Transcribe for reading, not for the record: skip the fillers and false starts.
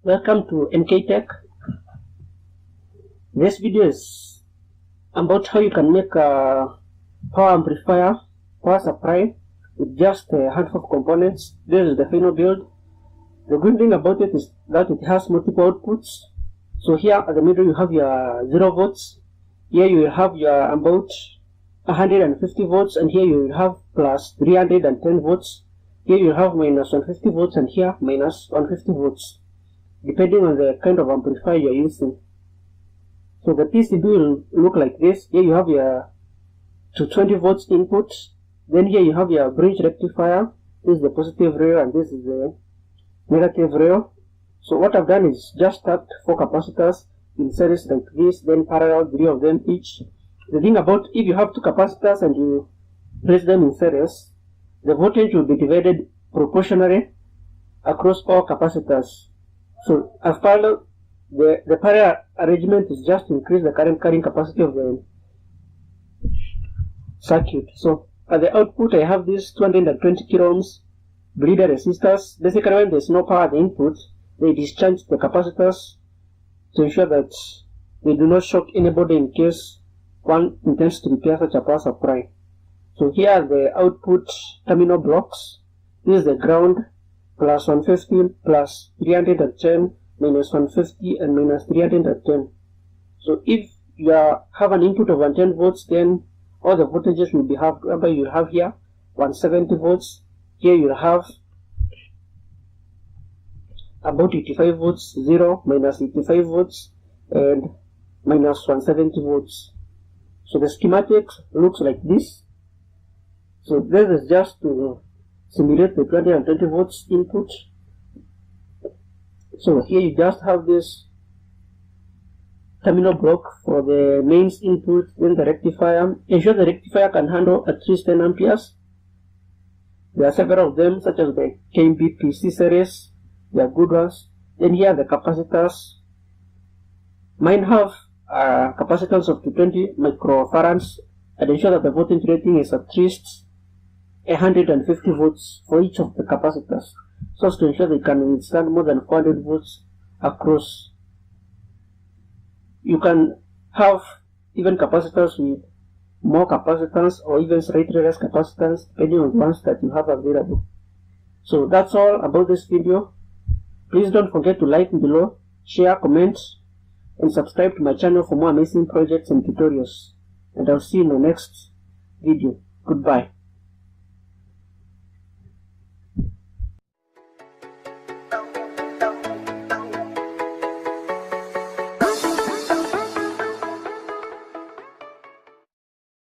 Welcome to MK Tech. This video is about how you can make a power amplifier, power supply with just a handful of components. This is the final build. The good thing about it is that it has multiple outputs. So here at the middle you have your 0 volts. Here you will have your about 150 volts, and here you will have plus 310 volts. Here you have minus 150 volts, and here minus 150 volts, depending on the kind of amplifier you are using. So the PCB will look like this. Here you have your 220 volts input. Then here you have your bridge rectifier. This is the positive rail and this is the negative rail. So what I've done is just stacked 4 capacitors in series like this, then parallel 3 of them each. The thing about if you have 2 capacitors and you place them in series, the voltage will be divided proportionally across all capacitors. So as parallel, the parallel arrangement is just to increase the current carrying capacity of the circuit. So at the output I have these 220 kilo ohms bleeder resistors. Basically when there's no power at the input, they discharge the capacitors to ensure that they do not shock anybody in case one intends to repair such a power supply. So here are the output terminal blocks. This is the ground, plus 150, plus 310, minus 150, and minus 310. So if you have an input of 110 volts, then all the voltages will be halved. Remember, you have here 170 volts. Here you have about 85 volts, 0, minus 85 volts, and minus 170 volts. So the schematic looks like this. So this is just to simulate the 220 volts input. So here you just have this terminal block for the mains input, then the rectifier. Ensure the rectifier can handle at least 10 amperes. There are several of them, such as the KBPC series. They are good ones. Then here are the capacitors. Mine have capacitance of 220 microfarads, and ensure that the voltage rating is at least 150 volts for each of the capacitors, so as to ensure they can withstand more than 400 volts across. You can have even capacitors with more capacitance or even slightly less capacitance, depending on the ones that you have available. So that's all about this video. Please don't forget to like below, share, comment, and subscribe to my channel for more amazing projects and tutorials. And I'll see you in the next video. Goodbye.